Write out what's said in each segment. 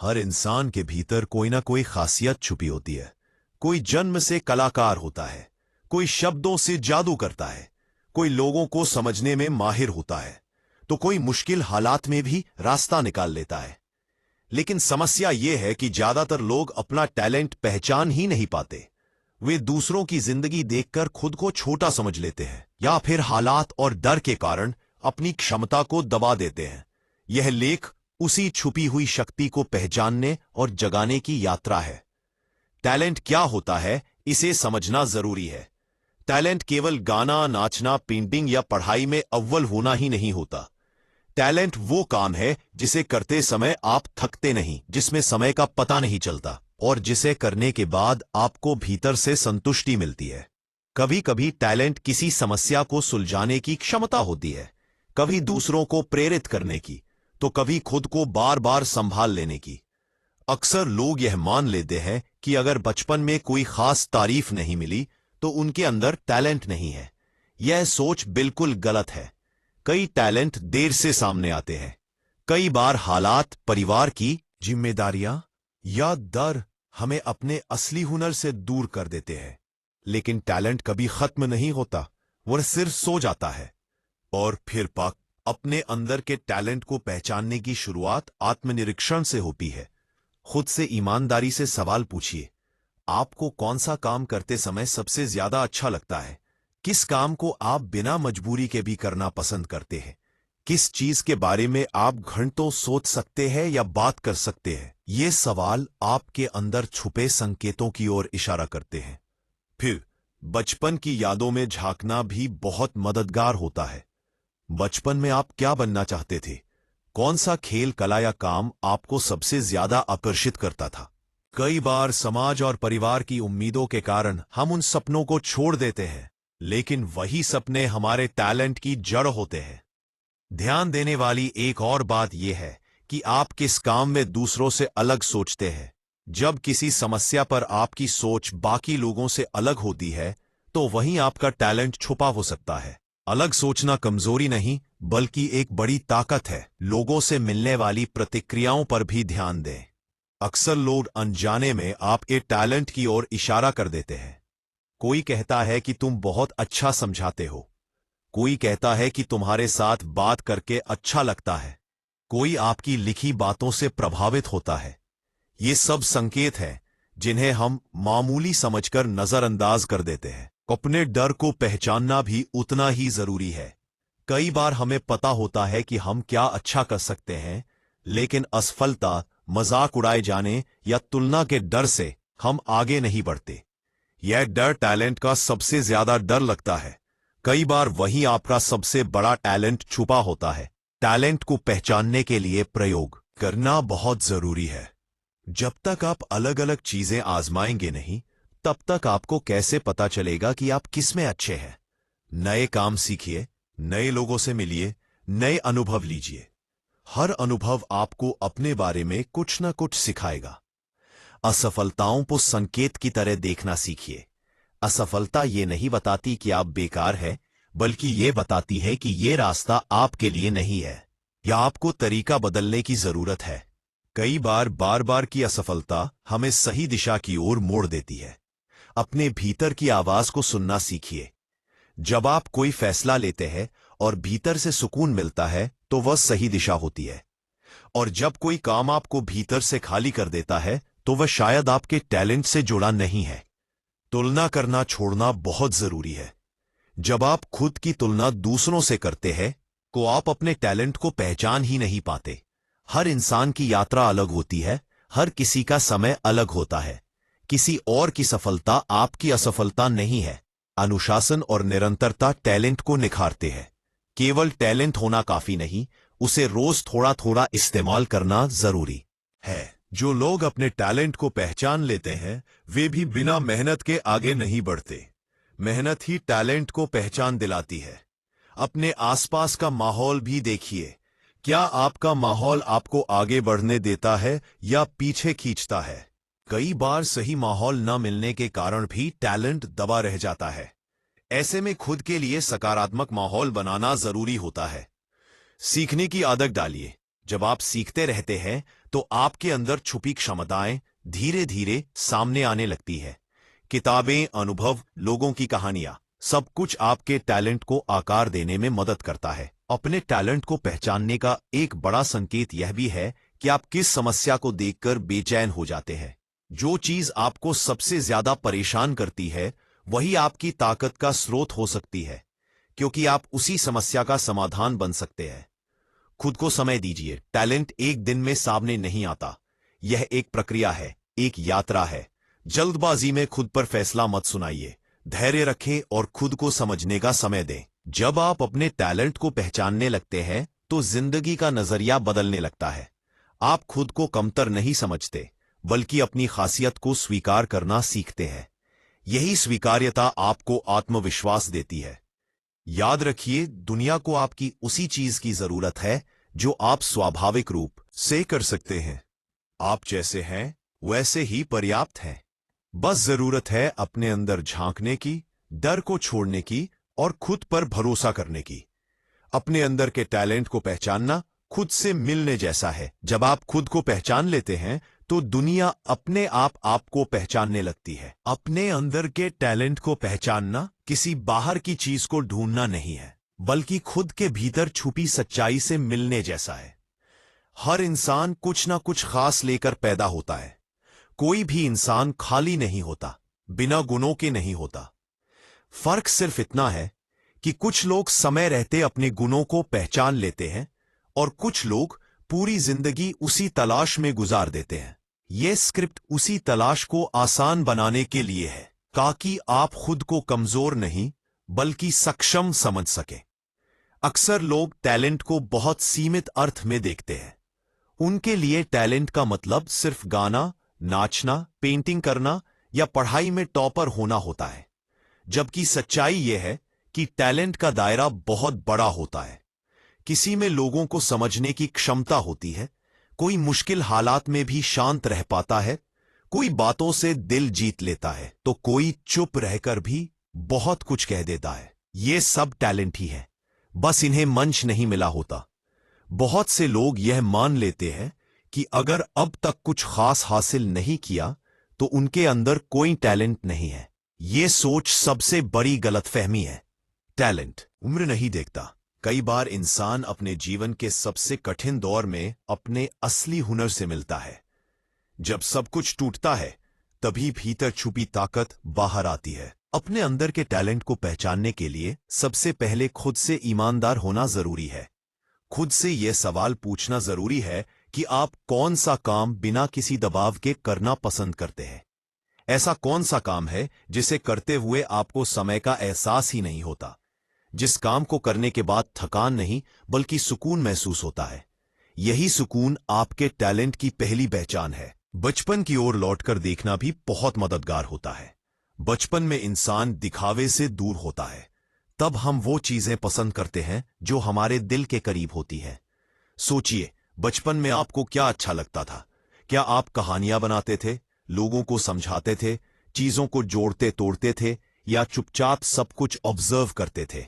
हर इंसान के भीतर कोई ना कोई खासियत छुपी होती है। कोई जन्म से कलाकार होता है, कोई शब्दों से जादू करता है, कोई लोगों को समझने में माहिर होता है, तो कोई मुश्किल हालात में भी रास्ता निकाल लेता है। लेकिन समस्या यह है कि ज्यादातर लोग अपना टैलेंट पहचान ही नहीं पाते। वे दूसरों की जिंदगी देखकर खुद को छोटा समझ लेते हैं या फिर हालात और डर के कारण अपनी क्षमता को दबा देते हैं। यह लेख उसी छुपी हुई शक्ति को पहचानने और जगाने की यात्रा है। टैलेंट क्या होता है, इसे समझना जरूरी है। टैलेंट केवल गाना, नाचना, पेंटिंग या पढ़ाई में अव्वल होना ही नहीं होता। टैलेंट वो काम है जिसे करते समय आप थकते नहीं, जिसमें समय का पता नहीं चलता और जिसे करने के बाद आपको भीतर से संतुष्टि मिलती है। कभी कभी टैलेंट किसी समस्या को सुलझाने की क्षमता होती है, कभी दूसरों को प्रेरित करने की, तो कभी खुद को बार बार संभाल लेने की। अक्सर लोग यह मान लेते हैं कि अगर बचपन में कोई खास तारीफ नहीं मिली तो उनके अंदर टैलेंट नहीं है। यह सोच बिल्कुल गलत है। कई टैलेंट देर से सामने आते हैं। कई बार हालात, परिवार की जिम्मेदारियां या डर हमें अपने असली हुनर से दूर कर देते हैं। लेकिन टैलेंट कभी खत्म नहीं होता, वह सिर्फ सो जाता है। और फिर अपने अंदर के टैलेंट को पहचानने की शुरुआत आत्मनिरीक्षण से होती है। खुद से ईमानदारी से सवाल पूछिए, आपको कौन सा काम करते समय सबसे ज्यादा अच्छा लगता है? किस काम को आप बिना मजबूरी के भी करना पसंद करते हैं? किस चीज के बारे में आप घंटों सोच सकते हैं या बात कर सकते हैं? ये सवाल आपके अंदर छुपे संकेतों की ओर इशारा करते हैं। फिर बचपन की यादों में झांकना भी बहुत मददगार होता है। बचपन में आप क्या बनना चाहते थे? कौन सा खेल, कला या काम आपको सबसे ज्यादा आकर्षित करता था? कई बार समाज और परिवार की उम्मीदों के कारण हम उन सपनों को छोड़ देते हैं, लेकिन वही सपने हमारे टैलेंट की जड़ होते हैं। ध्यान देने वाली एक और बात यह है कि आप किस काम में दूसरों से अलग सोचते हैं। जब किसी समस्या पर आपकी सोच बाकी लोगों से अलग होती है, तो वहीं आपका टैलेंट छुपा हो सकता है। अलग सोचना कमजोरी नहीं, बल्कि एक बड़ी ताकत है। लोगों से मिलने वाली प्रतिक्रियाओं पर भी ध्यान दें। अक्सर लोग अनजाने में आपके टैलेंट की ओर इशारा कर देते हैं। कोई कहता है कि तुम बहुत अच्छा समझाते हो। कोई कहता है कि तुम्हारे साथ बात करके अच्छा लगता है। कोई आपकी लिखी बातों से प्रभावित होता है। ये सब संकेत हैं जिन्हें हम मामूली समझकर नजरअंदाज कर देते हैं। अपने डर को पहचानना भी उतना ही जरूरी है। कई बार हमें पता होता है कि हम क्या अच्छा कर सकते हैं, लेकिन असफलता, मजाक उड़ाए जाने या तुलना के डर से हम आगे नहीं बढ़ते। यह डर टैलेंट का सबसे ज्यादा डर लगता है। कई बार वही आपका सबसे बड़ा टैलेंट छुपा होता है। टैलेंट को पहचानने के लिए प्रयोग करना बहुत जरूरी है। जब तक आप अलग अलग चीजें आजमाएंगे नहीं, तब तक आपको कैसे पता चलेगा कि आप किस में अच्छे हैं? नए काम सीखिए, नए लोगों से मिलिए, नए अनुभव लीजिए। हर अनुभव आपको अपने बारे में कुछ न कुछ सिखाएगा। असफलताओं को संकेत की तरह देखना सीखिए। असफलता ये नहीं बताती कि आप बेकार हैं, बल्कि ये बताती है कि ये रास्ता आपके लिए नहीं है या आपको तरीका बदलने की जरूरत है। कई बार बार बार की असफलता हमें सही दिशा की ओर मोड़ देती है। अपने भीतर की आवाज को सुनना सीखिए। जब आप कोई फैसला लेते हैं और भीतर से सुकून मिलता है, तो वह सही दिशा होती है। और जब कोई काम आपको भीतर से खाली कर देता है, तो वह शायद आपके टैलेंट से जुड़ा नहीं है। तुलना करना छोड़ना बहुत जरूरी है। जब आप खुद की तुलना दूसरों से करते हैं, तो आप अपने टैलेंट को पहचान ही नहीं पाते। हर इंसान की यात्रा अलग होती है, हर किसी का समय अलग होता है। किसी और की सफलता आपकी असफलता नहीं है। अनुशासन और निरंतरता टैलेंट को निखारते हैं। केवल टैलेंट होना काफी नहीं, उसे रोज थोड़ा थोड़ा इस्तेमाल करना जरूरी है। जो लोग अपने टैलेंट को पहचान लेते हैं, वे भी बिना मेहनत के आगे नहीं बढ़ते। मेहनत ही टैलेंट को पहचान दिलाती है। अपने आसपास का माहौल भी देखिए। क्या आपका माहौल आपको आगे बढ़ने देता है या पीछे खींचता है? कई बार सही माहौल न मिलने के कारण भी टैलेंट दबा रह जाता है। ऐसे में खुद के लिए सकारात्मक माहौल बनाना जरूरी होता है। सीखने की आदत डालिए। जब आप सीखते रहते हैं तो आपके अंदर छुपी क्षमताएं धीरे धीरे सामने आने लगती है। किताबें, अनुभव, लोगों की कहानियां, सब कुछ आपके टैलेंट को आकार देने में मदद करता है। अपने टैलेंट को पहचानने का एक बड़ा संकेत यह भी है कि आप किस समस्या को देखकर बेचैन हो जाते हैं। जो चीज आपको सबसे ज्यादा परेशान करती है वही आपकी ताकत का स्रोत हो सकती है, क्योंकि आप उसी समस्या का समाधान बन सकते हैं। खुद को समय दीजिए। टैलेंट एक दिन में सामने नहीं आता। यह एक प्रक्रिया है, एक यात्रा है। जल्दबाजी में खुद पर फैसला मत सुनाइए। धैर्य रखें और खुद को समझने का समय दें। जब आप अपने टैलेंट को पहचानने लगते हैं तो जिंदगी का नजरिया बदलने लगता है। आप खुद को कमतर नहीं समझते, बल्कि अपनी खासियत को स्वीकार करना सीखते हैं। यही स्वीकार्यता आपको आत्मविश्वास देती है। याद रखिए, दुनिया को आपकी उसी चीज की जरूरत है जो आप स्वाभाविक रूप से कर सकते हैं। आप जैसे हैं वैसे ही पर्याप्त हैं। बस जरूरत है अपने अंदर झांकने की, डर को छोड़ने की और खुद पर भरोसा करने की। अपने अंदर के टैलेंट को पहचानना खुद से मिलने जैसा है। जब आप खुद को पहचान लेते हैं तो दुनिया अपने आप आपको पहचानने लगती है। अपने अंदर के टैलेंट को पहचानना किसी बाहर की चीज को ढूंढना नहीं है, बल्कि खुद के भीतर छुपी सच्चाई से मिलने जैसा है। हर इंसान कुछ ना कुछ खास लेकर पैदा होता है। कोई भी इंसान खाली नहीं होता, बिना गुणों के नहीं होता। फर्क सिर्फ इतना है कि कुछ लोग समय रहते अपने गुणों को पहचान लेते हैं और कुछ लोग पूरी जिंदगी उसी तलाश में गुजार देते हैं। यह स्क्रिप्ट उसी तलाश को आसान बनाने के लिए है, ताकि आप खुद को कमजोर नहीं बल्कि सक्षम समझ सकें। अक्सर लोग टैलेंट को बहुत सीमित अर्थ में देखते हैं। उनके लिए टैलेंट का मतलब सिर्फ गाना, नाचना, पेंटिंग करना या पढ़ाई में टॉपर होना होता है, जबकि सच्चाई यह है कि टैलेंट का दायरा बहुत बड़ा होता है। किसी में लोगों को समझने की क्षमता होती है, कोई मुश्किल हालात में भी शांत रह पाता है, कोई बातों से दिल जीत लेता है, तो कोई चुप रहकर भी बहुत कुछ कह देता है। ये सब टैलेंट ही है, बस इन्हें मंच नहीं मिला होता। बहुत से लोग यह मान लेते हैं कि अगर अब तक कुछ खास हासिल नहीं किया तो उनके अंदर कोई टैलेंट नहीं है। ये सोच सबसे बड़ी गलतफहमी है। टैलेंट उम्र नहीं देखता। कई बार इंसान अपने जीवन के सबसे कठिन दौर में अपने असली हुनर से मिलता है। जब सब कुछ टूटता है तभी भीतर छुपी ताकत बाहर आती है। अपने अंदर के टैलेंट को पहचानने के लिए सबसे पहले खुद से ईमानदार होना जरूरी है। खुद से यह सवाल पूछना जरूरी है कि आप कौन सा काम बिना किसी दबाव के करना पसंद करते हैं। ऐसा कौन सा काम है जिसे करते हुए आपको समय का एहसास ही नहीं होता, जिस काम को करने के बाद थकान नहीं बल्कि सुकून महसूस होता है। यही सुकून आपके टैलेंट की पहली पहचान है। बचपन की ओर लौटकर देखना भी बहुत मददगार होता है। बचपन में इंसान दिखावे से दूर होता है। तब हम वो चीजें पसंद करते हैं जो हमारे दिल के करीब होती है। सोचिए, बचपन में आपको क्या अच्छा लगता था? क्या आप कहानियां बनाते थे, लोगों को समझाते थे, चीजों को जोड़ते तोड़ते थे, या चुपचाप सब कुछ ऑब्जर्व करते थे?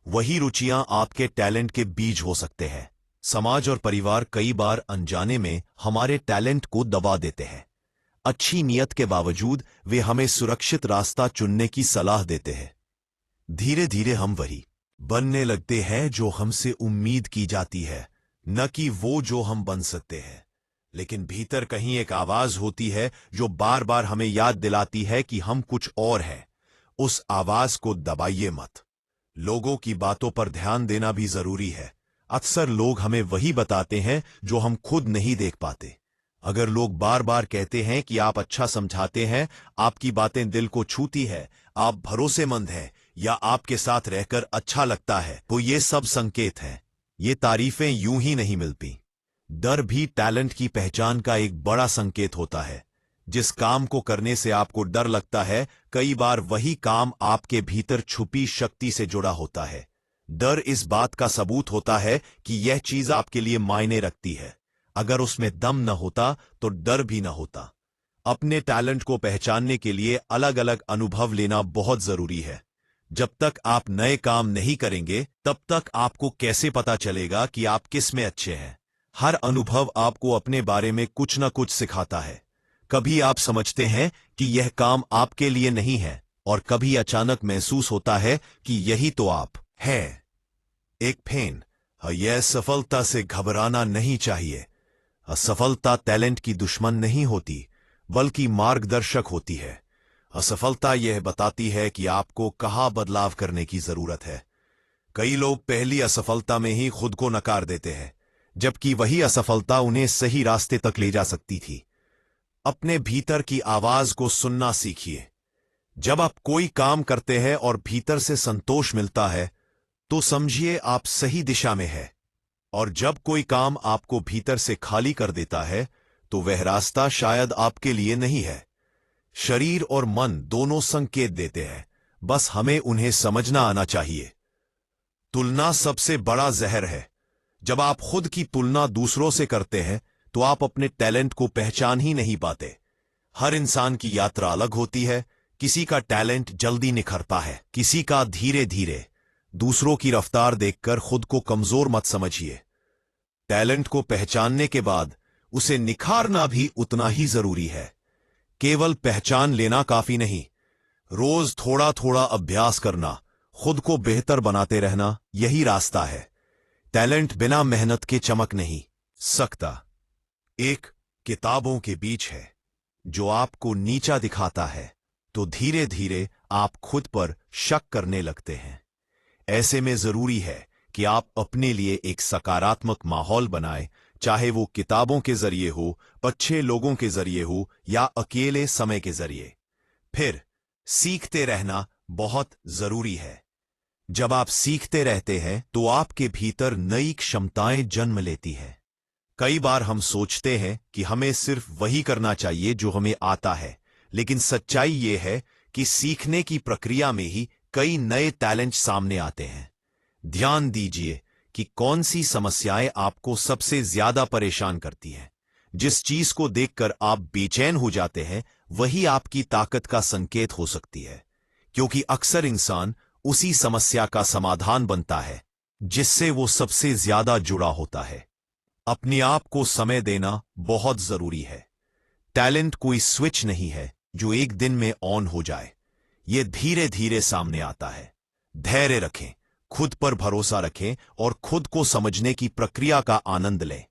वही रुचियां आपके टैलेंट के बीज हो सकते हैं। समाज और परिवार कई बार अनजाने में हमारे टैलेंट को दबा देते हैं। अच्छी नीयत के बावजूद वे हमें सुरक्षित रास्ता चुनने की सलाह देते हैं। धीरे धीरे हम वही बनने लगते हैं जो हमसे उम्मीद की जाती है, न कि वो जो हम बन सकते हैं। लेकिन भीतर कहीं एक आवाज होती है जो बार बार हमें याद दिलाती है कि हम कुछ और हैं। उस आवाज को दबाइए मत। लोगों की बातों पर ध्यान देना भी जरूरी है। अक्सर लोग हमें वही बताते हैं जो हम खुद नहीं देख पाते। अगर लोग बार बार कहते हैं कि आप अच्छा समझाते हैं, आपकी बातें दिल को छूती है, आप भरोसेमंद हैं, या आपके साथ रहकर अच्छा लगता है, तो ये सब संकेत हैं। ये तारीफें यूं ही नहीं मिलती। डर भी टैलेंट की पहचान का एक बड़ा संकेत होता है। जिस काम को करने से आपको डर लगता है, कई बार वही काम आपके भीतर छुपी शक्ति से जुड़ा होता है। डर इस बात का सबूत होता है कि यह चीज आपके लिए मायने रखती है। अगर उसमें दम न होता तो डर भी न होता। अपने टैलेंट को पहचानने के लिए अलग अलग अनुभव लेना बहुत जरूरी है। जब तक आप नए काम नहीं करेंगे, तब तक आपको कैसे पता चलेगा कि आप किस में अच्छे हैं? हर अनुभव आपको अपने बारे में कुछ न कुछ सिखाता है। कभी आप समझते हैं कि यह काम आपके लिए नहीं है, और कभी अचानक महसूस होता है कि यही तो आप हैं। एक फेन, यह सफलता से घबराना नहीं चाहिए। असफलता टैलेंट की दुश्मन नहीं होती, बल्कि मार्गदर्शक होती है। असफलता यह बताती है कि आपको कहाँ बदलाव करने की जरूरत है। कई लोग पहली असफलता में ही खुद को नकार देते हैं, जबकि वही असफलता उन्हें सही रास्ते तक ले जा सकती थी। अपने भीतर की आवाज को सुनना सीखिए। जब आप कोई काम करते हैं और भीतर से संतोष मिलता है, तो समझिए आप सही दिशा में है। और जब कोई काम आपको भीतर से खाली कर देता है, तो वह रास्ता शायद आपके लिए नहीं है। शरीर और मन दोनों संकेत देते हैं, बस हमें उन्हें समझना आना चाहिए। तुलना सबसे बड़ा जहर है। जब आप खुद की तुलना दूसरों से करते हैं, तो आप अपने टैलेंट को पहचान ही नहीं पाते। हर इंसान की यात्रा अलग होती है। किसी का टैलेंट जल्दी निखरता है, किसी का धीरे धीरे। दूसरों की रफ्तार देखकर खुद को कमजोर मत समझिए। टैलेंट को पहचानने के बाद उसे निखारना भी उतना ही जरूरी है। केवल पहचान लेना काफी नहीं, रोज थोड़ा थोड़ा अभ्यास करना, खुद को बेहतर बनाते रहना, यही रास्ता है। टैलेंट बिना मेहनत के चमक नहीं सकता। एक किताबों के बीच है जो आपको नीचा दिखाता है, तो धीरे धीरे आप खुद पर शक करने लगते हैं। ऐसे में जरूरी है कि आप अपने लिए एक सकारात्मक माहौल बनाएं, चाहे वो किताबों के जरिए हो, अच्छे लोगों के जरिए हो, या अकेले समय के जरिए। फिर सीखते रहना बहुत जरूरी है। जब आप सीखते रहते हैं, तो आपके भीतर नई क्षमताएं जन्म लेती हैं। कई बार हम सोचते हैं कि हमें सिर्फ वही करना चाहिए जो हमें आता है, लेकिन सच्चाई यह है कि सीखने की प्रक्रिया में ही कई नए टैलेंट सामने आते हैं। ध्यान दीजिए कि कौन सी समस्याएं आपको सबसे ज्यादा परेशान करती हैं। जिस चीज को देखकर आप बेचैन हो जाते हैं, वही आपकी ताकत का संकेत हो सकती है, क्योंकि अक्सर इंसान उसी समस्या का समाधान बनता है जिससे वो सबसे ज्यादा जुड़ा होता है। अपने आप को समय देना बहुत जरूरी है। टैलेंट कोई स्विच नहीं है जो एक दिन में ऑन हो जाए। यह धीरे धीरे सामने आता है। धैर्य रखें, खुद पर भरोसा रखें और खुद को समझने की प्रक्रिया का आनंद लें।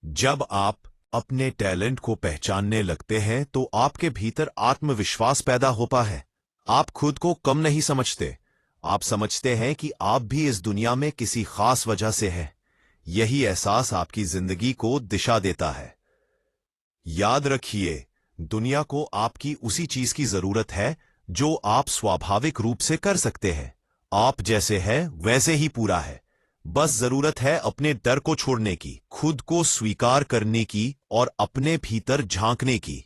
जब आप अपने टैलेंट को पहचानने लगते हैं, तो आपके भीतर आत्मविश्वास पैदा होता है। आप खुद को कम नहीं समझते। आप समझते हैं कि आप भी इस दुनिया में किसी खास वजह से हैं। यही एहसास आपकी जिंदगी को दिशा देता है। याद रखिए, दुनिया को आपकी उसी चीज की जरूरत है जो आप स्वाभाविक रूप से कर सकते हैं। आप जैसे हैं वैसे ही पूरा है। बस जरूरत है अपने डर को छोड़ने की, खुद को स्वीकार करने की और अपने भीतर झांकने की।